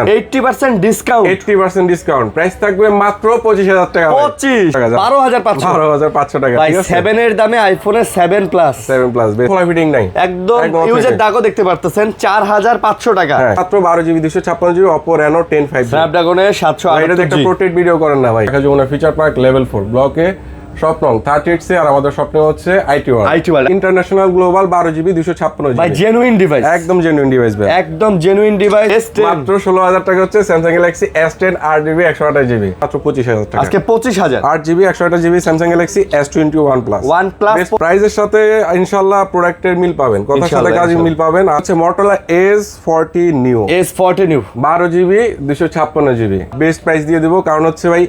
80% discount 80% discount price থাকবে মাত্র 25000 টাকা 12500 টাকা ভাই 7 এর দামে আইফোনের 7 প্লাস ফোলা ফিটিং নাই একদম ইউজের দাগও দেখতে পারতেছেন 4500 টাকা মাত্র 12GB 256GB Oppo Reno 10 5G স্ন্যাপড্রাগনের 708 এটা একটা পোর্ট্রেট ভিডিও করেন না ভাই দেখা যাবে ফিচার পার্ক লেভেল 4 ব্লকে স্বপ্নং 38 সে আর আমাদের স্বপ্ন হচ্ছে IT world international global 12GB 256GB ভাই জেনুইন ডিভাইস একদম জেনুইন ডিভাইস ভাই একদম জেনুইন ডিভাইস মাত্র 16000 টাকা হচ্ছে Samsung Galaxy S10 8GB 128GB মাত্র 25000 টাকা আজকে 25000 8GB 128GB Samsung Galaxy S21 Plus প্রাইসের সাথে ইনশাআল্লাহ প্রোডাক্টের মিল পাবেন কথার সাথে কাজে মিল পাবেন আছে Motorola S40 Neo 12GB 256GB best price দিয়ে দেব কারণ হচ্ছে ভাই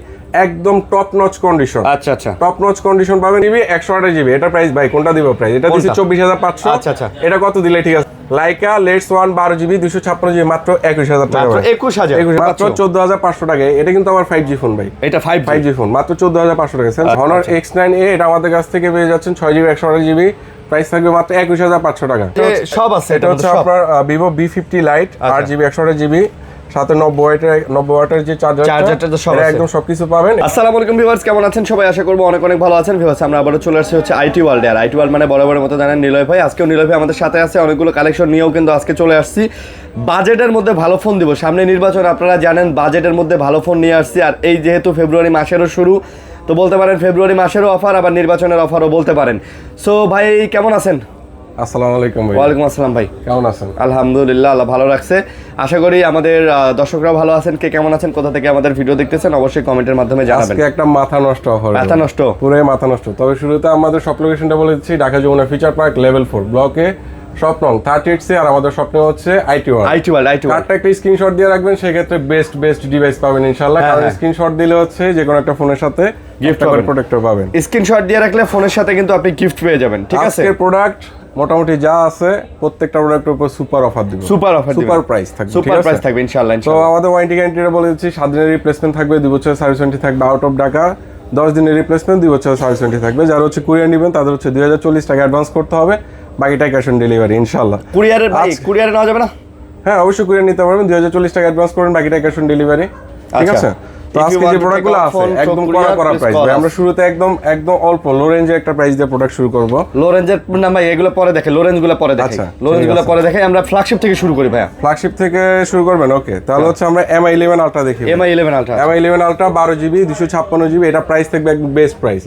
একদম টপ নচ কন্ডিশন আচ্ছা টপ নচ কন্ডিশন পাবেন নিবি 128GB এটা প্রাইস ভাই কোনটা দিব প্রাইস এটা দিছি 24500 আচ্ছা এটা কত দিলে ঠিক আছে লাইকা লেটস 1 12GB 256GB মাত্র 21000 টাকা মাত্র 21000 মাত্র 14500 টাকা এটা কিন্তু আমার 5G ফোন ভাই এটা 5G ফোন মাত্র 14500 টাকা Honor X9a এটা আমাদের কাছ থেকে পেয়ে যাচ্ছেন 6GB 128GB প্রাইস থাকবে মাত্র 21000 টাকা সব আছে এটা হচ্ছে আপনার Vivo B50 Lite 8GB 128GB সাথে 90 ওয়াটের যে চার্জারটা সব একদম সবকিছু পাবেন। আসসালামু আলাইকুম ভিউয়ার্স, কেমন আছেন সবাই? আশা করব অনেক অনেক ভালো আছেন। ভিউয়ার্স আমরা আবারো চলে আসছি হচ্ছে আইটি ওয়ার্ল্ড আর আইটি ওয়ার্ল্ড মানে বরাবরের মতো জানেন নিলয় ভাই। আজকেও নিলয় ভাই আমাদের সাথে আছে, অনেকগুলো কালেকশন নিয়েও কিন্তু আজকে চলে আসছি। বাজেটের মধ্যে ভালো ফোন দিব, সামনে নির্বাচন আপনারা জানেন, বাজেটের মধ্যে ভালো ফোন নিয়ে আসছি। আর এই যেহেতু ফেব্রুয়ারি মাসেরও শুরু, তো বলতে পারেন ফেব্রুয়ারি মাসেরও অফার আবার নির্বাচনের অফারও বলতে পারেন। সো ভাই কেমন আছেন? আসসালামু আলাইকুম ভাই। ওয়ালাইকুম আসসালাম ভাই, কেমন আছেন? আলহামদুলিল্লাহ, আল্লাহ ভালো রাখছে। আশা করি আমাদের দর্শকরাও ভালো আছেন। কে কেমন আছেন, কোথা থেকে আমাদের ভিডিও দেখতেছেন অবশ্যই কমেন্টের মাধ্যমে জানাবেন। আজকে একটা মাথা নষ্ট অফার, মাথা নষ্ট, পুরোই মাথা নষ্ট। তবে শুরুতে আমাদের শপ লোকেশনটা বলে দিচ্ছি, Dhaka Jamuna future park level 4 ব্লকে স্বপ্নং 38 সে আর আমাদের স্বপ্ন হচ্ছে আইটি ওয়ার্ল্ড। কার্ডটা একটা স্ক্রিনশট দিয়ে রাখবেন, সেক্ষেত্রে বেস্ট ডিভাইস পাবেন ইনশাআল্লাহ। কারণ স্ক্রিনশট দিলে হচ্ছে যে কোনো একটা ফোনের সাথে গিফট করে প্রোটেক্টর পাবেন। স্ক্রিনশট দিয়ে রাখলে ফোনের সাথে কিন্তু আপনি গিফট পেয়ে যাবেন। ঠিক আছে, আজকের প্রোডাক্ট মোটামুটি যা আছে প্রত্যেকটা প্রোডাক্টের উপর সুপার অফার দিব, সুপার প্রাইস থাকবে ইনশাআল্লাহ। তো আমাদের ওয়ারেন্টি গ্যারান্টিটা বলে দিচ্ছি, 7 দিনের রিপ্লেসমেন্ট থাকবে, 2 বছরের সার্ভিস ওয়ারেন্টি থাকবে আউট অফ ঢাকা, 10 দিনের রিপ্লেসমেন্ট, 2 বছরের সার্ভিস ওয়ারেন্টি থাকবে। যারা হচ্ছে কুরিয়ার নেবেন তাদের হচ্ছে 2040 টাকা অ্যাডভান্স করতে হবে, বাকিটা ক্যাশ অন ডেলিভারি ইনশাআল্লাহ। কুরিয়ারে নেওয়া যাবে না? হ্যাঁ অবশ্যই কুরিয়ার নিতে পারবেন, 2040 টাকা অ্যাডভান্স করবেন, বাকিটা ক্যাশ অন ডেলিভারি। ঠিক আছে, তো আজকে যে প্রোডাক্টগুলো আছে একদম করা প্রাইস ভাই। আমরা শুরুতে একদম অল্প লো রেঞ্জে একটা প্রাইস দিয়ে প্রোডাক্ট শুরু করব। লো রেঞ্জের না ভাই, এগুলো পরে দেখে, লো রেঞ্জগুলো পরে দেখে। লো রেঞ্জগুলো পরে দেখে, আমরা ফ্ল্যাগশিপ থেকে শুরু করি ভাই। ফ্ল্যাগশিপ থেকে শুরু করবেন, ওকে। তাহলে হচ্ছে আমরা MI11 আলট্রা দেখি। MI11 আলট্রা 12GB 256GB, এটা প্রাইস থাকবে একদম বেস্ট প্রাইস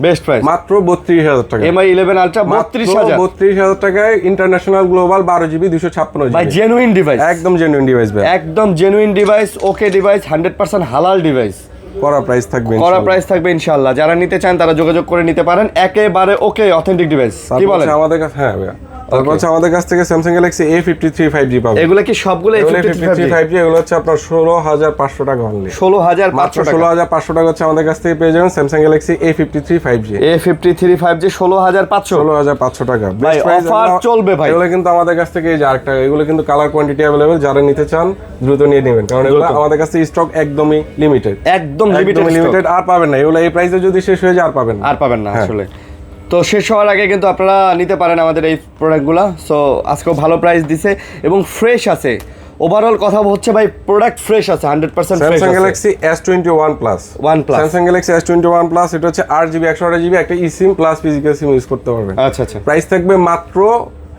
মাত্র 32000 টাকা। MI11 আলট্রা 32000 টাকায় ইন্টারন্যাশনাল গ্লোবাল 12GB 256GB ভাই, জেনুইন ডিভাইস, একদম জেনুইন ডিভাইস ভাই, একদম জেনুইন ডিভাইস, ওকে ডিভাইস, 100% হালাল ডিভাইস। করা প্রাইস থাকবে ইনশাআল্লাহ। যারা নিতে চান তারা যোগাযোগ করে নিতে পারেন, একেবারে ওকে অথেন্টিক ডিভাইস। কি বলেন? আমাদের কাছে হ্যাঁ ভাই, তারপর হচ্ছে আমাদের কাছ থেকে Samsung Galaxy A53 5G পাবেন। এগুলো কি সবগুলো A53 5G? এগুলো হচ্ছে আপনার 16500 টাকা অনলি। 16500 টাকা হচ্ছে আমাদের কাছ থেকে পেয়ে যাবেন Samsung Galaxy A53 5G। A53 5G 16500 টাকা ভাই, অফার চলবে ভাই। এগুলো কিন্তু আমাদের কাছ থেকে এই যে আরেকটা, এগুলো কিন্তু কালার কোয়ান্টিটি अवेलेबल, যারা নিতে চান দ্রুত নিয়ে নেবেন, কারণ এগুলো আমাদের কাছে স্টক একদমই লিমিটেড, একদম লিমিটেড, আর পাবেন না এগুলো। এই প্রাইসে যদি শেষ হয়ে যায় আর পাবেন না আসলে। তো শেষ হওয়ার আগে কিন্তু আপনারা নিতে পারেন আমাদের এই প্রোডাক্টগুলো। সো আজকেও ভালো প্রাইস দিছে এবং ফ্রেশ আছে। ওভারঅল কথা হচ্ছে ভাই, প্রোডাক্ট ফ্রেশ আছে, 100% ফ্রেশ আছে। Samsung Galaxy S21 Plus Samsung Galaxy S21 Plus এটা হচ্ছে 8GB 128GB একটা eSIM plus physical SIM use করতে পারবেন। আচ্ছা, প্রাইস থাকবে মাত্র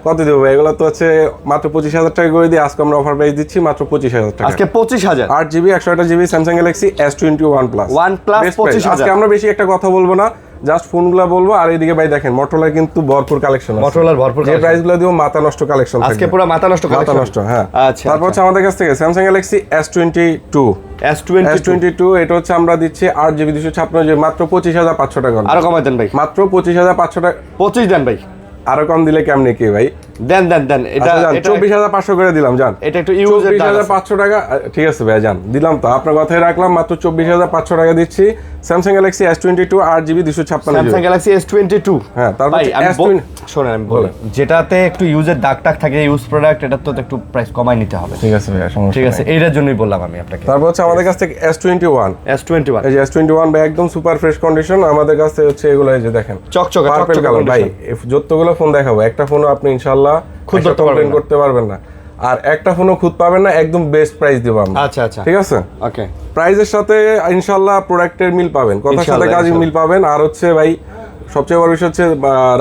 কত দেবো ভাই? এগুলো তো হচ্ছে মাত্র 25000 টাকা করে দিয়ে আজকে আমরা অফার প্রাইস দিচ্ছি মাত্র 25000 টাকা। আজকে 25000 8GB 128GB Samsung Galaxy S21 Plus 25000। আজকে আমরা বেশি একটা কথা বলবো না, জাস্ট ফোনগুলো বলবো। আর এইদিকে ভাই দেখেন Motorola কিন্তু ভরপুর কালেকশন আছে, যে প্রাইসগুলো দিব মাথা নষ্ট কালেকশন আজকে পুরো মাথা নষ্ট কালেকশন। হ্যাঁ আচ্ছা, তারপর হচ্ছে আমাদের কাছ থেকে Samsung Galaxy S22 এটা হচ্ছে আমরা দিচ্ছি 8GB 256GB মাত্র 25500 টাকা। আরো কমাই দেন ভাই, মাত্র 25500 টাকা। 25 দেন ভাই, আরো কম দিলে কেমনে কি ভাই? দেন এটা 24500 করে দিলাম, জান। এটা একটু ইউজের 24500 টাকা, ঠিক আছে ভাই, জান দিলাম তো, আপনার কথাই রাখলাম, মাত্র 24500 টাকা দিচ্ছি Samsung Galaxy S22 8GB 256GB Samsung Galaxy S22। হ্যাঁ, তারপর শুনেন আমি বলি, যেটাতে একটু ইউজের দাগ থাকে, ইউজ প্রোডাক্ট, এটা তো একটু প্রাইস কমাই নিতে হবে। ঠিক আছে ভাই, সমস্যা ঠিক আছে, এইটার জন্যই বললাম আমি আপনাকে। তারপর হচ্ছে আমাদের কাছ থেকে S21 এই যে S21 ভাই, একদম সুপার ফ্রেশ কন্ডিশন। আমাদের কাছ থেকে হচ্ছে এগুলো, এই যে দেখেন চকচকে কালার ভাই। যতগুলো ফোন দেখাবো একটা ফোনও আপনি ইনশাআল্লাহ খুদ কমপ্লেইন করতে পারবেন না। আর একটা ফোনও খুদ পাবেন না, একদম বেস্ট প্রাইস দেবো আমরা। আচ্ছা আচ্ছা, ঠিক আছে, ওকে। প্রাইসের সাথে ইনশাল্লাহ প্রোডাক্টের মিল পাবেন, কথার সাথে কাজে মিল পাবেন। আর হচ্ছে ভাই সবচেয়ে বড় বিষয় হচ্ছে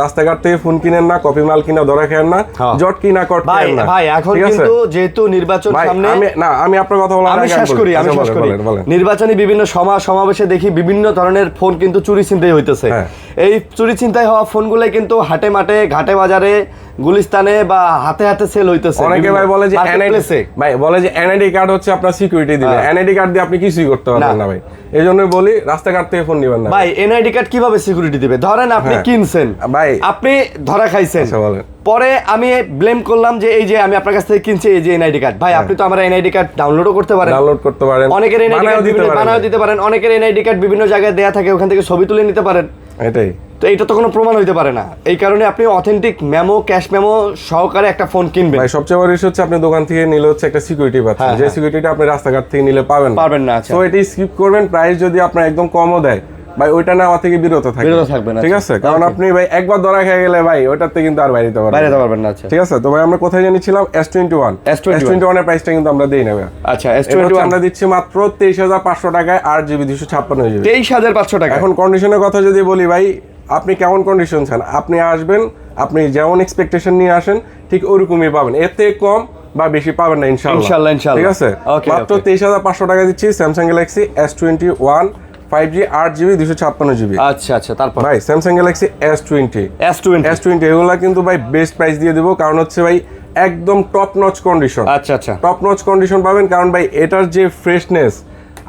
রাস্তাঘাট থেকে ফোন কিনেন না, কপি মাল কিনা ধরা খেয়েন না, জট কিনা কট খেয়েন না। ভাই এখন কিন্তু যেহেতু নির্বাচন সামনে, আমি আপনার কথা বলার আগে শেষ করি। নির্বাচনী বিভিন্ন সমাবেশে দেখি বিভিন্ন ধরনের ফোন কিন্তু চুরি ছিনতাই হইতেছে। এই চুরি ছিনতাই হওয়া ফোনগুলাই কিন্তু হাটে মাঠে, ঘাটে বাজারে, গুলিস্তানে বা হাতে হাতে সেল হইতেছে। অনেকে ভাই বলে যে এনআইডি কার্ড হচ্ছে আপনার সিকিউরিটি দিবে, এনআইডি কার্ড দিয়ে আপনি কিছুই করতে পারবেন না ভাই। এই জন্যই বলি রাস্তাঘাট থেকে ফোন নিবেন না ভাই। এনআইডি কার্ড কিভাবে সিকিউরিটি দিবে? ধরেন আপনি কিনছেন ভাই, আপনি ধরা খাইছেন, পরে আমি ব্লেম করলাম যে এই যে আমি আপনার কাছ থেকে কিনছি, এই যে এনআইডি কার্ড। ভাই আপনি তো আমার এনআইডি কার্ড ডাউনলোডও করতে পারেন, অনেকের এনআইডি কার্ড বানাও দিতে পারেন, অনেকের এনআইডি কার্ড বিভিন্ন জায়গায় দেয়া থাকে, ওখান থেকে ছবি তুলে নিতে পারেন। এটাই তো এটা তো কোনো প্রমাণ হইতে পারে না। এই কারণে আপনি অথেন্টিক মেমো, ক্যাশ মেমো সহকারে একটা ফোন কিনবেন। ভাই সবচেয়ে বড় ইস্যু হচ্ছে আপনি দোকান থেকে নিলে হচ্ছে একটা সিকিউরিটি পাচ্ছেন, যে সিকিউরিটিটা আপনি রাস্তাঘাট থেকে নিলে পাবেন না। আচ্ছা, তো এটাই স্কিপ করবেন। প্রাইস যদি আপনার একদম কমও দেয় ভাই, ওইটা নেওয়া থেকে বিরত থাকবেন, ঠিক আছে? কারণ আপনি ভাই একবার ধরা খেয়ে গেলে ভাই ওইটাতে কিন্তু আর বাইরে যেতে পারবেন না। ঠিক আছে, তো ভাই আমরা কোথায় জানিয়েছিলাম? S21 এর প্রাইসটা কিন্তু আমরা দেই না ভাই। আচ্ছা, S21 আমরা দিচ্ছি মাত্র 23,500 টাকায়, 8GB 256GB। 23,500 টাকা। এখন কন্ডিশনের কথা যদি বলি ভাই, আপনি কেমন কন্ডিশন চান? আপনি আসবেন, আপনি যেমন এক্সপেকটেশন নিয়ে আসেন ঠিক ওরকমই পাবেন, এতে কম বা বেশি পাবেন না ইনশাআল্লাহ। ঠিক আছে, মাত্র 23,500 টাকা দিচ্ছি Samsung Galaxy S21 5G 8GB 256GB। আচ্ছা আচ্ছা, তারপর ভাই স্যামসাং গ্যালাক্সি S20 এগুলা কিন্তু ভাই বেস্ট প্রাইস দিয়ে দেবো, কারণ হচ্ছে ভাই একদম টপ নচ কন্ডিশন। আচ্ছা আচ্ছা, টপ নচ কন্ডিশন পাবেন, কারণ ভাই এটার যে ফ্রেশনেস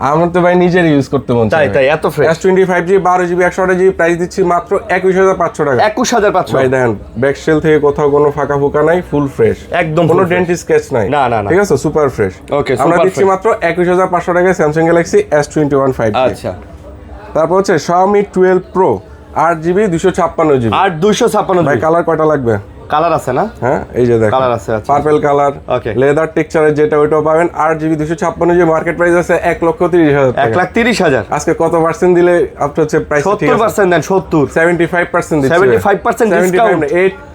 আমার তো ভাই নিজের ইউজ করতে মন চায়। তাই এত fresh. S20 5G 12GB 128GB price দিচ্ছি মাত্র 21,500 টাকা। 21,500 ভাই দেখেন ব্যাকশেল থেকে কোথাও কোনো ফাঁকা ফুকা নাই, ফুল ফ্রেশ, একদম কোনো ডেন্ট স্কেচ নাই। না, ঠিক আছে, সুপার ফ্রেশ। ওকে, আমরা দিচ্ছি মাত্র 21,500 টাকায় স্যামসাং গ্যালাক্সি S21 5G। আচ্ছা, তারপর হচ্ছে Xiaomi 12 Pro 8GB 256GB। 256 ভাই কালার কয়টা লাগবে? কালার আছে না? হ্যাঁ, এই যে দেখেন কালার আছে। আচ্ছা, পার্পল কালার, ওকে, লেদার টেক্সচারের যেটা ওইটাও পাবেন। 8GB 256GB মার্কেট প্রাইস আছে 1,30,000 টাকা। 1,30,000। আজকে কত পার্সেন্ট দিলে আপনি হচ্ছে প্রাইস? 70% দেন। 75% দিচ্ছি। 75% ডিসকাউন্ট।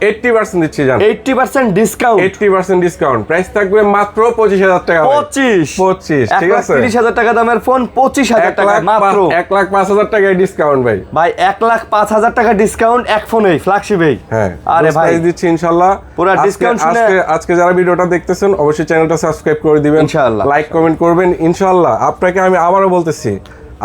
80% দিচ্ছি জান। 80% ডিসকাউন্ট। 80% ডিসকাউন্ট। প্রাইস থাকবে মাত্র 25,000 টাকা। 25, ঠিক আছে, 1,30,000 টাকা দামের ফোন 25,000 টাকা মাত্র। 1,05,000 টাকায় ডিসকাউন্ট ভাই। ভাই 1,05,000 টাকা ডিসকাউন্ট এক ফোনেই, ফ্ল্যাগশিপেই। হ্যাঁ, আরে ভাই দিচ্ছি ইনশাআল্লাহ। পুরো ডিসকাউন্ট শুনে আজকে যারা ভিডিওটা দেখতেছেন অবশ্যই চ্যানেলটা সাবস্ক্রাইব করে দিবেন ইনশাআল্লাহ, লাইক কমেন্ট করবেন ইনশাআল্লাহ। আপনাকে আমি আবারও বলতেছি,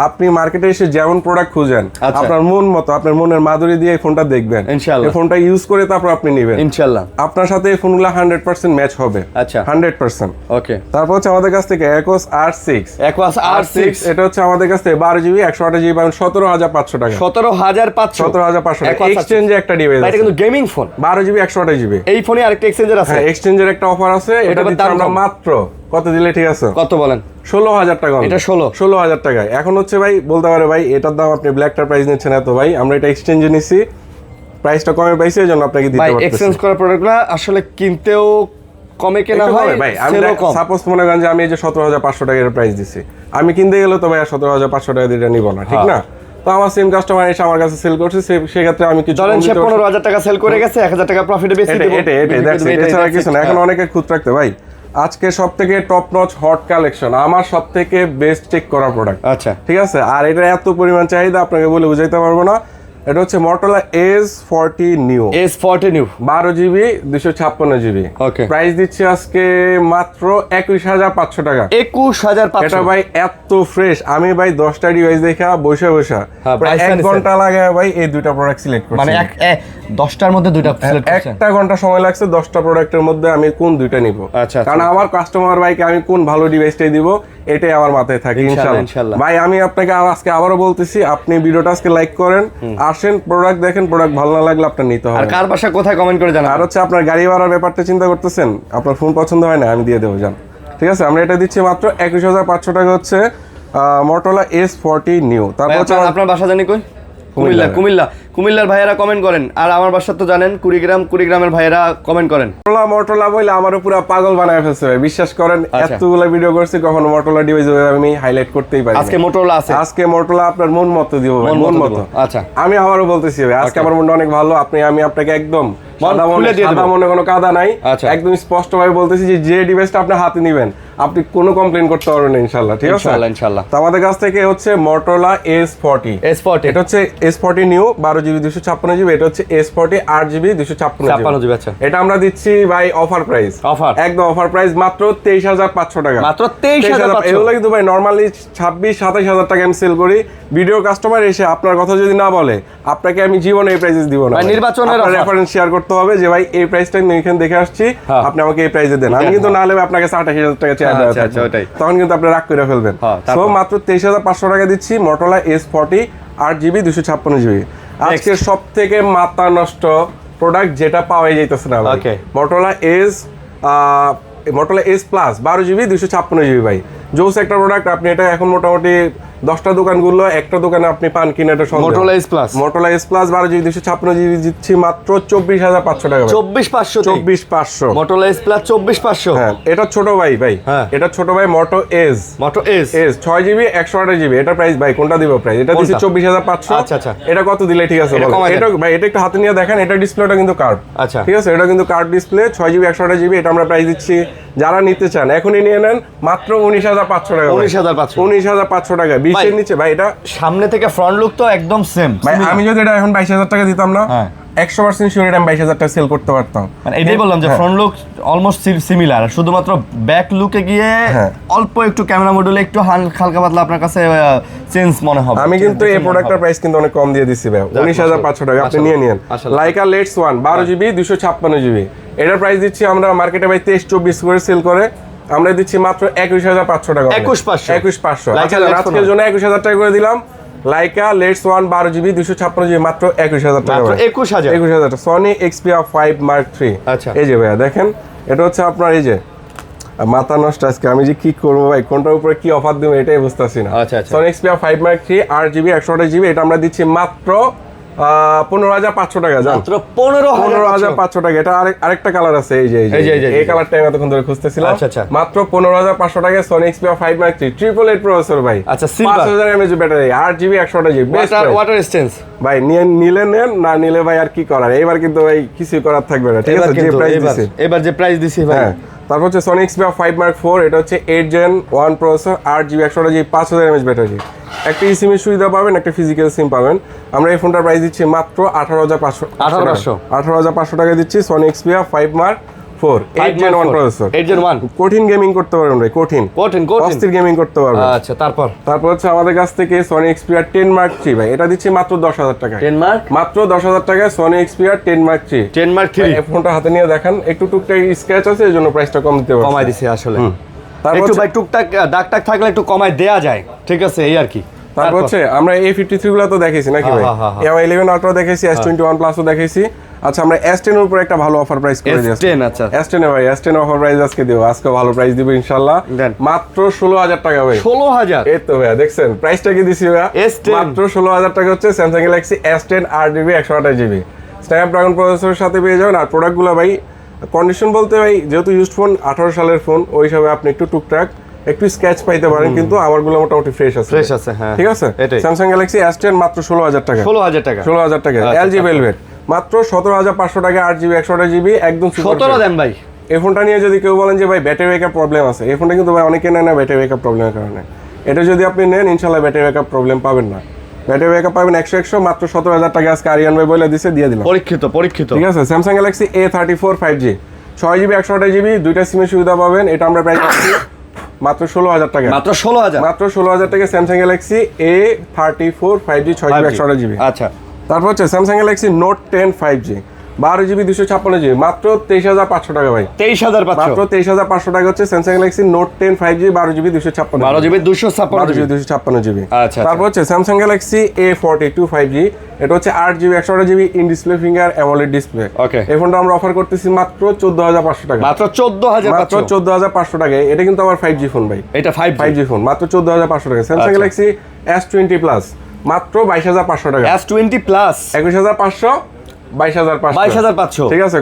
আপনি মার্কেটে এসে যেমন প্রোডাক্ট খুঁজেন আপনার মন মতো, আপনার মনের মাধুরী দিয়ে এই ফোনটা দেখবেন ইনশাআল্লাহ। এই ফোনটা ইউজ করে তারপর আপনি নেবেন ইনশাআল্লাহ। আপনার সাথে এই ফোনগুলো 100% ম্যাচ হবে। আচ্ছা, 100%। ওকে, তারপর হচ্ছে আমাদের কাছ থেকে Aquos R6। এটা হচ্ছে আমাদের কাছ থেকে 12GB 128GB পাবেন 17,500 টাকা। 17,500 টাকা। এক্সচেঞ্জে একটা ডিভাইস, এটা কিন্তু গেমিং ফোন। 12GB 128GB। এই ফোনে আরেকটা এক্সচেঞ্জার আছে। হ্যাঁ, এক্সচেঞ্জের একটা অফার আছে, এটা দিচ্ছি আমরা মাত্র কত দিলে ঠিক আছে? কত বলেন? 16,000 টাকা। এটা 16,000 টাকায়। এখন হচ্ছে ভাই বলতে পারে ভাই এটার দাম আপনি ব্ল্যাকটার প্রাইস নিচ্ছেন এত, ভাই আমরা এটা এক্সচেঞ্জে নিছি, প্রাইসটা কমে পাইছি এজন্য আপনাকে দিতে পারতেছি। এক্সচেঞ্জ করা প্রোডাক্টগুলো আসলে কিনতেও কমে কেনা হয় ভাই। আমি সাপোজ মনে করেন যে আমি এই যে 17,500 টাকার প্রাইস দিছি, আমি কিনতে গেলে তো ভাই 17,500 টাকা দিয়ে নিব না, ঠিক না? তো আমার সেম কাস্টমার এসে আমার কাছে সেল করছে, সেই ক্ষেত্রে আমি কিছু ধরেন সে 15,000 টাকা সেল করে গেছে, 1,000 টাকা প্রফিটে বেশি দেব। এছাড়া কিছু না। এখন অনেকে খুদ রাখতে ভাই, আজকে সব থেকে টপ নচ হট কালেকশন, আমার সব থেকে বেস্ট চেক করা প্রোডাক্ট। আচ্ছা, ঠিক আছে, আর এটা এত পরিমাণ চাহিদা আপনাকে বলে বুঝাইতে পারবো না। এটা হচ্ছে Motorola S40 Neo 12GB 256GB। ওকে, প্রাইস দিচ্ছি আজকে মাত্র 21,500 টাকা। 21,500। এটা ভাই এত ফ্রেশ, আমি ভাই 10টা ডিভাইস দেখা বসে প্রায় 1 ঘন্টা লাগে ভাই এই দুইটা প্রোডাক্ট সিলেক্ট করছি। মানে 10টার মধ্যে দুইটা সিলেক্ট করছেন? 1 ঘন্টা সময় লাগছে 10টা প্রোডাক্টের মধ্যে আমি কোন দুইটা নিব। আচ্ছা, কারণ আমার কাস্টমার ভাইকে আমি কোন ভালো ডিভাইসটাই দিব এটাই আমার মাথায় থাকে ইনশাআল্লাহ। ভাই আমি আপনাকে আজকে আবারও বলতেছি, আপনি ভিডিওটা আজকে লাইক করেন, আসেন প্রোডাক্ট দেখেন, প্রোডাক্ট ভালো না লাগলে আপনার নিতে হবে। আর কার বাসা কোথায় কমেন্ট করে জানান। আর হচ্ছে আপনার গাড়ি ভাড়ার ব্যাপারটা চিন্তা করতেছেন, আপনার ফোন পছন্দ হয় না, আমি দিয়ে দেবো জান। ঠিক আছে, আমরা এটা দিচ্ছি মাত্র 21,500 টাকা হচ্ছে Motorola S40 Neo। তারপর আপনার বাসা জানি কই? কুমিল্লার ভাইয়েরা কমেন্ট করেন। আর আমার বাসা তো জানেন কুড়িগ্রামের ভাইয়েরা কমেন্ট করেন। Motorola বলে আমারও পুরো পাগল বানায় ফেলছে ভাই, বিশ্বাস করেন। এতগুলো ভিডিও করছি, কখনো Motorola ডিভাইস আমি হাইলাইট করতেই পারি। আজকে Motorola আছে, আজকে Motorola আপনার মন মতো দিব ভাই, মন মতো। আচ্ছা, আমি আবারও বলতেছি ভাই আজকে আমার মনটা অনেক ভালো। আমি আপনাকে একদম সাদা মনে কোনো কাদা নাই, একদম স্পষ্ট ভাবে বলতেছি যে ডিভাইসটা আপনি হাতে নেবেন আপনি কোনো কমপ্লেইন করতে পারবেন না ইনশাআল্লাহ, ঠিক আছে ইনশাআল্লাহ। তো আমাদের কাছ থেকে হচ্ছে Motorola S40, এটা হচ্ছে S40 নিউ 12GB 256GB, এটা হচ্ছে S40 8GB 256GB। আচ্ছা, এটা আমরা দিচ্ছি ভাই অফার প্রাইস, একদম অফার প্রাইস, মাত্র 23,500 টাকা, মাত্র 23,500। এগুলো কিন্তু ভাই নরমালি 26-27,000 টাকা আমি সেল করি। ভিডিও কাস্টমার এসে আপনার কথা যদি না বলে আপনাকে আমি জীবনে এই প্রাইসে দিব না, নির্বাচনের রেফারেন্স শেয়ার করতে হবে যে ভাই এই প্রাইসটা আমি এখানে দেখে আসছি, আপনি আমাকে এই প্রাইসে দেন। আমি কিন্তু না হলে আপনাকে 28,000 টাকা চাই, তখন কিন্তু আপনি রাগ করে ফেলবেন। সো মাত্র 23,500 টাকা দিচ্ছি Motorola S40 8GB 256GB। আজকে সব থেকে মাথা নষ্ট প্রোডাক্ট যেটা পাওয়া যাইতেছে না ভাই, Motorola S Plus 12GB 256GB ভাই, জোস একটা প্রোডাক্ট। আপনি এটা এখন মোটামুটি 10টা দোকান ঘুরলো একটা দোকানে আপনি পান কিনা এটা সন্দেহ। Motorola S Plus 12GB 256GB দিচ্ছি মাত্র 24,500 টাকা। 24,500 Motorola S Plus 24,500। হ্যাঁ, এটা ছোট ভাই এটা ছোট ভাই Moto S 6GB 128GB। এটা প্রাইস ভাই কোনটা দিব প্রাইস? এটা দিচ্ছি 24,500। আচ্ছা, এটা কত দিলে ঠিক আছে বলো? এটা ভাই এটা একটু হাতে নিয়ে দেখেন, এটা ডিসপ্লেটা কিন্তু কার্ভ, আচ্ছা ঠিক আছে, এটা কিন্তু কার্ভ ডিসপ্লে 6GB 128GB। এটা আমরা প্রাইস দিচ্ছি, যারা নিতে চান এখনই নিয়ে নেন, মাত্র 19,500 টাকা। 19,500 টাকা 20 এর নিচে ভাই। এটা সামনে থেকে ফ্রন্ট লুক তো একদম সেম ভাই, আমি যদি এটা এখন 22,000 টাকা দিতাম না, 100% শিওর এটা আমি 22,000 টাকা সেল করতে পারতাম। মানে এটাই বললাম যে ফ্রন্ট লুক অলমোস্ট সিমিলার, শুধুমাত্র ব্যাক লুকে গিয়ে অল্প একটু ক্যামেরা মডিউলে একটু হালকা পাতলা আপনার কাছে চেঞ্জ মনে হবে। আমি কিন্তু এই প্রোডাক্টের প্রাইস কিন্তু অনেক কম দিয়ে দিচ্ছি ভাই, 19,500 টাকা। আপনি নিয়ে নিন লাইকা লেটস 1 12GB 256GB। এটার প্রাইস দিচ্ছি আমরা মার্কেটে ভাই 23-24 করে সেল করে, আমরা দিচ্ছি মাত্র 21,500 টাকা। 21,500 আজকের জন্য 21,000 টাকা করে দিলাম। লাইকা লেটস 1 12GB 256GB মাত্র 21,000 টাকা। 21,000 টাকা। Sony Xperia 5 Mark III। আচ্ছা, এই যে ভাইয়া দেখেন, এটা হচ্ছে আপনার এই যে মাথা নষ্ট আজকে, আমি যে কি করবো ভাই, কোনটার উপরে কি অফার দেবো এটাই বুঝতেছি না। Sony Xperia 5 Mark III 8GB 128GB। এটা আমরা দিচ্ছি মাত্র 15,500 টাকা। মাত্র 15,500 টাকা। এটা আরেকটা কালার আছে, এই কালারটা আমি এতক্ষণ ধরে খুঁজতেছিলাম। মাত্র 15,500 টাকায় Sony Xperia 5 Mark III 888 processor ভাই। আচ্ছা, 5000 mAh battery, 8GB 128GB। Water resistance ভাই নিলে নেন, না নিলে ভাই আর কি করার, এবার কিন্তু ভাই কিছুই করার থাকবে না, ঠিক আছে? যে প্রাইস দিছি এবার যে প্রাইস দিছি ভাই। তারপর হচ্ছে Sony Xperia 5 Mark IV, এটা হচ্ছে 8 Gen 1 processor, 8GB 128GB, 5000 mAh battery. একটা eSIM এর সুবিধা পাবেন, একটা ফিজিক্যাল সিম পাবেন। আমরা এই ফোনটার প্রাইস দিচ্ছি মাত্র 18,500 টাকা দিচ্ছি। Sony Xperia 5 Mark IV 8 Gen 1 processor, 8 Gen 1। কঠিন গেমিং করতে পারবেন ভাই, কঠিন অস্থির গেমিং করতে পারবেন। আচ্ছা, তারপর হচ্ছে আমাদের কাছ থেকে Sony Xperia 10 Mark III ভাই, এটা দিচ্ছি মাত্র 10,000 টাকা। মাত্র 10,000 টাকায় Sony Xperia 10 Mark III। এই ফোনটা হাতে নিয়ে দেখেন, একটু টুকটাক স্ক্র্যাচ আছে, এজন্য প্রাইসটা কম দিতে পারছি, কমাই দিছি আসলে। একটু ভাই টুকটাক দাগ থাকলে একটু কমাই দেয়া যায়, ঠিক আছে, এই আর কি। তারপর হচ্ছে আমরা A53 গুলো তো দেখেছি নাকি ভাই, A11 Ultra দেখেছি, S21 Plus ও দেখেছি। আচ্ছা, আমরা S10 এর উপর একটা ভালো অফার প্রাইস করে দিয়েছি। S10 এ ভাই, S10 অফার প্রাইস আজকে দেব, আজকে ভালো প্রাইস দিব ইনশাআল্লাহ। মাত্র 16,000 টাকা ভাই। 16,000? এই তো ভাই দেখছেন প্রাইসটা কি দিছি ভাই, মাত্র 16,000 টাকা হচ্ছে Samsung Galaxy S10 8GB 128GB Snapdragon প্রসেসরের সাথে পেয়ে যাবেন। আর প্রোডাক্টগুলো ভাই কন্ডিশন বলতে ভাই, যেহেতু ইউজড ফোন, 18 সালের ফোন, ওই হিসাবে আপনি একটু টুকটাক একটু স্ক্র্যাচ পাইতে পারেন, কিন্তু আমারগুলো মোটামুটি ফ্রেশ আছে, হ্যাঁ, ঠিক আছে। Samsung Galaxy S10 মাত্র 16,000 টাকা। 16,000 টাকা। LG Velvet মাত্র 17,500 টাকা, 8GB 128GB, একদম 17 দেন ভাই। এই ফোনটা নিয়ে যদি কেউ বলেন যে ভাই ব্যাটারি ব্যাকআপ প্রবলেম আছে, এই ফোনটা কিন্তু ভাই অনেকে নেয় না ব্যাটারি ব্যাকআপ প্রবলেমের কারণে। এটা যদি আপনি নেন ইনশাআল্লাহ ব্যাটারি ব্যাকআপ প্রবলেম পাবেন না, ব্যাটারি ব্যাকআপ পাবেন 100 মাত্র 17,000 টাকা। আজকে আরিয়ান ভাই বলে দিছে, দিয়ে দিলাম, পরীক্ষিত, ঠিক আছে। Samsung Galaxy A34 5G 6GB 128GB, দুইটা সিমের সুবিধা পাবেন। এটা আমরা প্রাইস দিচ্ছি মাত্র 16,000 টাকা। মাত্র 16,000 টাকা Samsung Galaxy A34 5G 6GB 128GB। আচ্ছা, তারপর হচ্ছে Samsung Galaxy Note 10 5G 12GB 256GB মাত্র 23,500 টাকা ভাই। 23,500? মাত্র 23,500 টাকা হচ্ছে Samsung Galaxy Note 10 5G 12GB 256GB। আচ্ছা, তারপর হচ্ছে Samsung Galaxy A42 5G, এটা হচ্ছে 8GB 128GB in display finger AMOLED display. এই ফোনটা আমরা অফার করতেছি মাত্র 14,500 টাকা। মাত্র 14,500 টাকা। এটা কিন্তু আমার 5G ফোন ভাই, এটা 5G ফোন, মাত্র 14,500 টাকা। Samsung Galaxy S20 Plus মাত্র 22,500 টাকা। S20 Plus 21,500, 22,500, ঠিক আছে।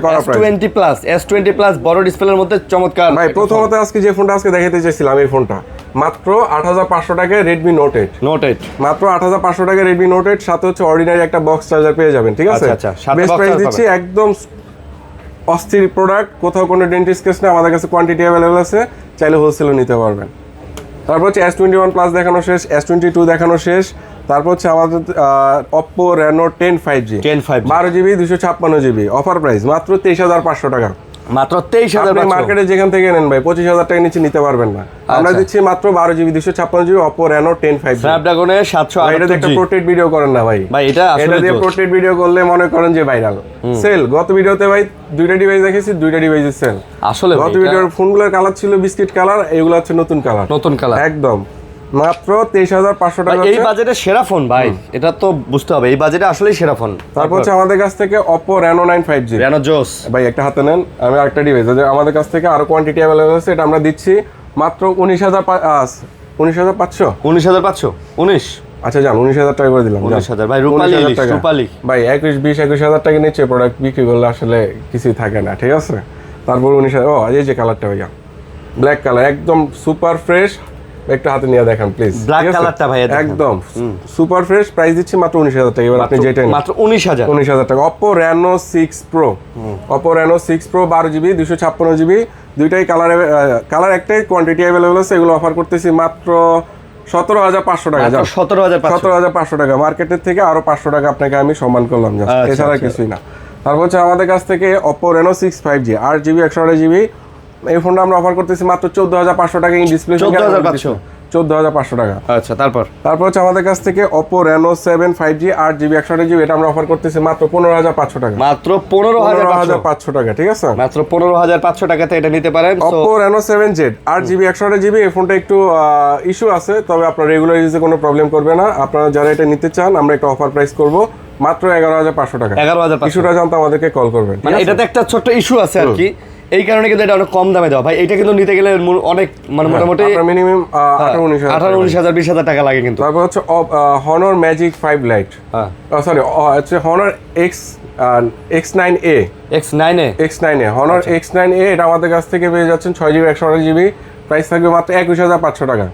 S20 Plus বড় ডিসপ্লের মধ্যে চমৎকার ভাই। প্রথমত আজকে যে ফোনটা আজকে দেখাতে চাইছিলাম, এই ফোনটা মাত্র 8,500 টাকায় Redmi Note 8, মাত্র 8,500 টাকায় Redmi Note 8, সাথে হচ্ছে অর্ডিনারি একটা বক্স চার্জার পেয়ে যাবেন, ঠিক আছে। বেস্ট প্রাইস দিচ্ছি, একদম অস্থির প্রোডাক্ট, কোথাও কোনো ডেন্টিস্ট কেস নেই, আমাদের কাছে কোয়ান্টিটি অ্যাভেলেবল আছে, চাইলে হোলসেলও নিতে পারবেন। তারপর হচ্ছে S21 প্লাস দেখানো শেষ, S22 দেখানো শেষ। তারপর হচ্ছে আমাদের Oppo Reno 10 5G 12GB 256GB offer price মাত্র 23,500 টাকা। মাত্র 23,500। মার্কেটে যেখান থেকে নেন ভাই 25,000 টাকা নিচে নিতে পারবেন না, আমরা দিচ্ছি মাত্র 12GB 256GB Oppo Reno 10 5G। স্ন্যাপড্রাগনের 700। এটা একটা পোর্ট্রেট ভিডিও করেন না ভাই, এটা দিয়ে পোর্ট্রেট ভিডিও করলে মনে করেন যে ভাইরাল সেল। গত ভিডিওতে ভাই দুইটা ডিভাইস দেখেছি, দুইটা ডিভাইসের সেল। আসলে গত ভিডিওর ফোনগুলোর কালার ছিল বিস্কিট কালার, এগুলো হচ্ছে নতুন কালার একদম। মাত্র 23,500 টাকা। এই বাজেটে সেরা ফোন ভাই, এটা তো বুঝতে হবে, এই বাজেটে আসলেই সেরা ফোন। তারপর হচ্ছে আমাদের কাছ থেকে Oppo Reno 9 5G Reno জোস ভাই, একটা হাতে নেন। আমি আরেকটা ডিভাইস আমাদের কাছ থেকে আরো কোয়ান্টিটি অ্যাভেলেবল আছে, এটা আমরা দিচ্ছি মাত্র 19,500। আচ্ছা যান 19,000 টাকা করে দিলাম। 19,000 ভাই, রূপালী ভাই 21,000 টাকা নিচে প্রোডাক্ট বিক্রি করলে আসলে কিছুই থাকে না, ঠিক আছে। তারপর 19,000। ও এই যে কালারটা ভাইয়া, ব্ল্যাক কালার একদম সুপার ফ্রেশ, একটু হাতে নিয়ে দেখেন প্লিজ। ব্ল্যাক কালারটা ভাই একদম সুপার ফ্রেশ, প্রাইস দিচ্ছি মাত্র 19,000 টাকা। এবার আপনি যেটা মাত্র 19,000 টাকা। Oppo Reno 6 Pro 12GB 256GB দুইটাই কালার একটাই, কোয়ান্টিটি अवेलेबल আছে। এগুলো অফার করতেছি মাত্র 17,500 টাকা। 17,500 টাকা। মার্কেটের থেকে আরো 500 টাকা আপনাকে আমি সম্মান করলাম, এছাড়া কিছুই না। তারপর হচ্ছে আমাদের কাছ থেকে Oppo Reno 6 5G 8GB 128GB এই ফোনটা আমরা অফার করতেছি মাত্র 14,500 টাকা। ইন ডিসপ্লে 14,500 টাকা। আচ্ছা তারপর হচ্ছে আমাদের কাছ থেকে Oppo Reno 7 5G 8GB 128GB এটা আমরা অফার করতেছি মাত্র 15,500 টাকা। মাত্র 15,500 টাকা, ঠিক আছে। মাত্র 15,500 টাকাতে এটা নিতে পারেন। Oppo Reno 7Z 8GB 128GB এই ফোনটা একটু ইস্যু আছে, তবে আপনার রেগুলার ইউজে কোনো প্রবলেম করবে না। আপনারা যারা এটা নিতে চান আমরা একটা অফার প্রাইস করব মাত্র 11,500 টাকা। 11,500। ইস্যুটা জানতে আমাদেরকে কল করবেন। মানে এটাতে একটা ছোট্ট ইস্যু আছে আর কি, এই কারণে কিন্তু এটা অনেক কম দামে দেওয়া ভাই। এটা কিন্তু নিতে গেলে অনেক মানে মোটামুটি মিনিমাম 18,000 20,000 টাকা লাগে কিন্তু। তারপর হচ্ছে Honor Magic 5 Lite, সরি হচ্ছে Honor X9A Honor X9A এটা আমাদের কাছ থেকে পেয়ে যাচ্ছেন 6GB 128GB প্রাইস থাকবে মাত্র 21,500 টাকা।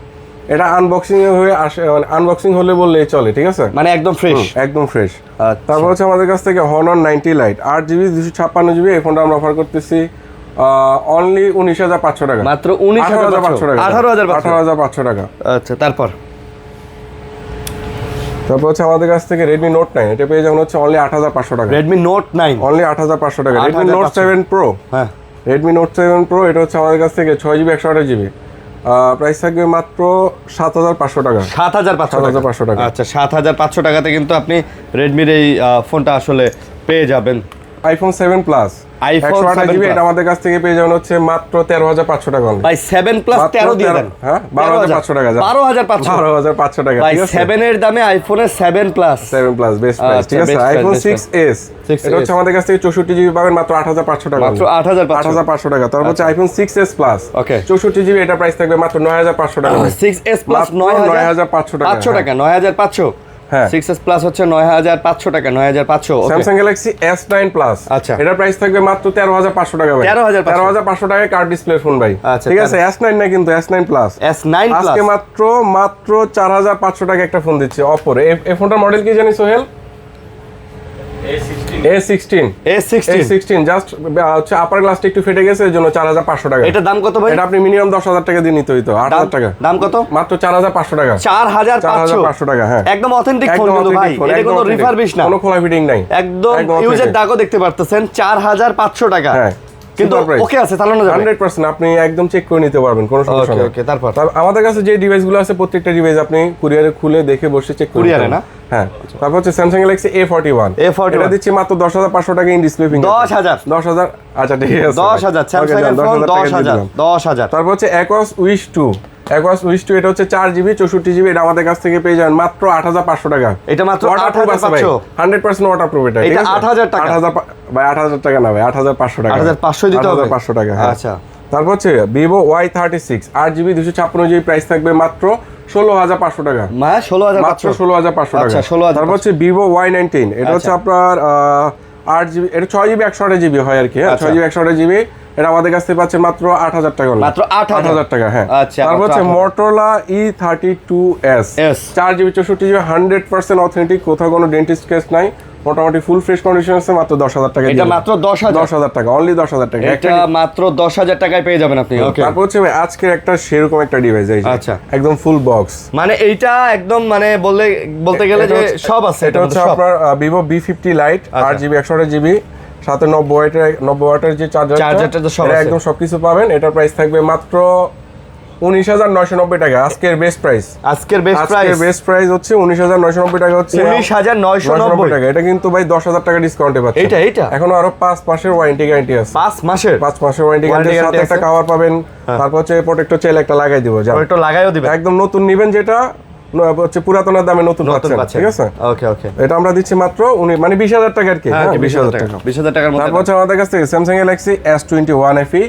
এটা আনবক্সিং হয়ে আসে, আনবক্সিং হলে বললেই চলে, ঠিক আছে, মানে একদম ফ্রেশ। তারপর হচ্ছে আমাদের কাছ থেকে Honor 90 Lite 8GB 256GB এই ফোনটা আমরা অফার করতেছি অনলি 19,500 টাকা। মাত্র 19,500 টাকা। 18,500 টাকা। আচ্ছা তারপর হচ্ছে আমাদের কাছ থেকে Redmi Note 9 এটা পেয়ে যাবেন হচ্ছে অনলি 8,500 টাকা। Redmi Note 9 অনলি 8,500 টাকা। Redmi Note 7 Pro, হ্যাঁ Redmi Note 7 Pro এটা হচ্ছে আমাদের কাছ থেকে 6GB 128GB প্রাইস থাকবে মাত্র 7,500 টাকা। 7,500 টাকা। আচ্ছা 7,500 টাকাতে কিন্তু আপনি রেডমির এই ফোনটা আসলে পেয়ে যাবেন। iPhone 7 Plus 128GB এটা আমাদের কাছ থেকে পেয়ে যাবেন হচ্ছে মাত্র 13,500 টাকা। ভাই 7 প্লাস 13 দিয়ে দেন। হ্যাঁ 12,500 টাকা। 12,500 টাকা। ভাই 7 এর দামে আইফোনের 7 প্লাস বেস্ট প্রাইস, ঠিক আছে। iPhone 6s এটা হচ্ছে আমাদের কাছ থেকে 64GB পাবেন মাত্র 8,500 টাকা। মাত্র 8,500 টাকা। তারপর হচ্ছে iPhone 6s Plus 64GB এটা প্রাইস থাকবে মাত্র 9,500 টাকা। 6s Plus 9,500 টাকা। 9,500 হ্যাঁ 6s Plus হচ্ছে 9,500 টাকা। 9,500। Samsung Galaxy S9 Plus আচ্ছা এটা প্রাইস থাকবে মাত্র 13,500 টাকা ভাই। 13,500 টাকায় কার্ড ডিসপ্লে ফোন ভাই, ঠিক আছে। S9 না কিন্তু S9 Plus আজকে মাত্র 4,500 টাকা একটা ফোন দিচ্ছি Oppo এই ফোনটার মডেল কি জানি সোহেল? A16 জাস্ট হচ্ছে আপার গ্লাসটা একটু ফেটে গেছে এর জন্য 4,500 টাকা। এটা দাম কত ভাই? এটা আপনি মিনিমাম 10,000 টাকা দিয়ে নিতে হইতো। 8,000 টাকা। দাম কত? মাত্র 4,500 টাকা। 4,500 টাকা। হ্যাঁ একদম অথেন্টিক ফোন কিন্তু ভাই, এটা কোনো রিফারবিশ না, কোনো খোলা ফিটিং নাই, একদম ইউজের দাগও দেখতে পারতেছেন। 4,500 টাকা। হ্যাঁ কিন্তু ওকে আছে, চালানো যাবে 100%। আপনি একদম চেক করে নিতে পারবেন, কোনো সমস্যা নেই। ওকে তারপর আমাদের কাছে যে ডিভাইসগুলো আছে প্রত্যেকটা ডিভাইস আপনি কুরিয়ারে খুলে দেখে বসে চেক করে কুরিয়ারে না। হ্যাঁ তারপর হচ্ছে Samsung Galaxy A41 এটা দিচ্ছি মাত্র 10,500 টাকা ইন ডিসপ্লে ফিঙ্গার। 10,000 আচ্ছা ঠিক আছে 10,000 Samsung এর ফোন 10,000। তারপর হচ্ছে Aquos Wish 2 এটা হচ্ছে 4GB 64GB এটা আমাদের কাছ থেকে পেয়ে যাবেন মাত্র 8,500 টাকা। এটা মাত্র 8,500 100% ওয়াটারপ্রুফ এটা, ঠিক আছে। 8,000 টাকা। 8,000 টাকা না ভাই, 8,500 টাকা। 8,500 দিতে হবে। 8,500 টাকা। আচ্ছা তারপর হচ্ছে Vivo Y36 8GB 256GB price থাকবে মাত্র 16,500 টাকা। 16,500 টাকা। তারপর হচ্ছে Vivo Y19 এটা হচ্ছে আপনার 8GB এটা 6GB 128GB হয় আর কি। 6GB 128GB এটা আমাদের কাছ থেকে পাচ্ছেন মাত্র 8,000 টাকা। মাত্র 8,000 টাকা। হ্যাঁ আচ্ছা তারপর হচ্ছে Motorola E32s 4GB 64GB 100% authentic, কোথাও কোনো ডেন্টিস্ট কেস নাই, মোটামুটি ফুল ফ্রেশ কন্ডিশন আছে মাত্র 10,000 টাকা। এটা মাত্র 10,000 টাকা, অনলি 10,000 টাকা। এটা মাত্র 10,000 টাকায় পেয়ে যাবেন আপনি। ওকে, তারপর হচ্ছে ভাই আজকে একটা সেরকম একটা ডিভাইস এই যে, আচ্ছা, একদম ফুল বক্স, মানে এইটা একদম মানে বলতে গেলে যে সব আছে। এটা হচ্ছে আপনার Vivo B50 Lite 8GB 128GB, সাথে 90 ওয়াটের যে চার্জারটা, এটা একদম সবকিছু পাবেন। এটার প্রাইস থাকবে মাত্র 19,990 টাকা। আজকের বেস্ট প্রাইস, আজকের বেস্ট প্রাইস হচ্ছে 19,990 টাকা, হচ্ছে 19,990 টাকা। এটা কিন্তু ভাই 10,000 টাকা ডিসকাউন্টে পাচ্ছেন। এটা এখনো আরো 5 মাসের ওয়ারেন্টি গ্যারান্টি আছে। 5 মাসের ওয়ারেন্টি গ্যারান্টি, সাথে একটা কভার পাবেন। তারপর হচ্ছে প্রোটেক্টর চাইলে একটা লাগাই দিব, একটু লাগাইও দিবেন। একদম নতুন নিবেন, যেটা হচ্ছে পুরাতনের দামে নতুন পাচ্ছেন, ঠিক আছে? ওকে, এটা আমরা দিচ্ছি মাত্র মানে 20,000 টাকা আর কি। হ্যাঁ, 20,000 টাকা, 20,000 টাকার মধ্যে। তারপর হচ্ছে আমাদের কাছ থেকে Samsung Galaxy S21 FE,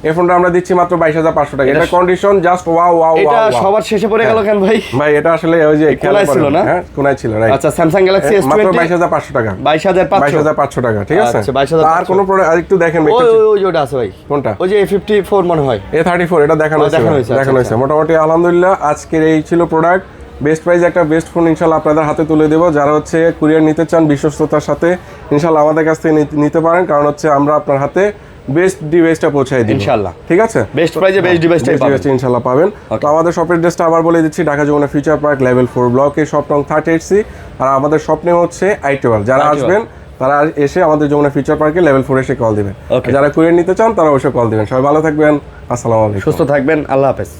এই ফোনটা আমরা দিচ্ছি মাত্র 22,500 টাকা। এটা কন্ডিশন জাস্ট ওয়াও। এটা সবার শেষে পড়ে গেল কেন ভাই? ভাই এটা আসলে ওই যে কোনায় ছিল না? হ্যাঁ, কোনায় ছিল, রাইট। আচ্ছা, Samsung Galaxy S20 মাত্র 22,500 টাকা। 22,500 টাকা, ঠিক আছে? আচ্ছা, 22,500। আর কোন প্রোডাক্ট আরেকটু দেখেন ভাই, ওই ওটা আছে ভাই। কোনটা? ওই যে A54 মনে হয়, A34, এটা দেখানো হয়েছে। মোটামুটি আলহামদুলিল্লাহ আজকের এই ছিল প্রোডাক্ট। বেস্ট প্রাইস একটা বেস্ট ফোন ইনশাআল্লাহ আপনাদের হাতে তুলে দেবো। যারা হচ্ছে কুরিয়ার নিতে চান বিশ্বস্ততার সাথে, ইনশাআল্লাহ আমাদের কাছ থেকে নিতে পারেন, কারণ হচ্ছে আমরা আপনার হাতে বেস্ট ডিভাইসটা পৌঁছাই দিই ইনশাআল্লাহ। ঠিক আছে, বেস্ট প্রাইসে বেস্ট ডিভাইসটাই পাবেন ইনশাআল্লাহ পাবেন। তো আমাদের শপের অ্যাড্রেসটা আবার বলে দিচ্ছি, Dhaka Jamuna future park level 4 ব্লকে, শপ নং 38C। আর আমাদের শপ নেম হচ্ছে আইটিওয়াল। যারা আসবেন তারা এসে আমাদের যমুনা ফিউচার পার্কে লেভেল 4 এসে কল দিবেন। যারা কুরিয়ার নিতে চান তারা অবশ্যই কল দিবেন। সবাই ভালো থাকবেন, আসসালামু আলাইকুম, সুস্থ থাকবেন, আল্লাহ হাফেজ।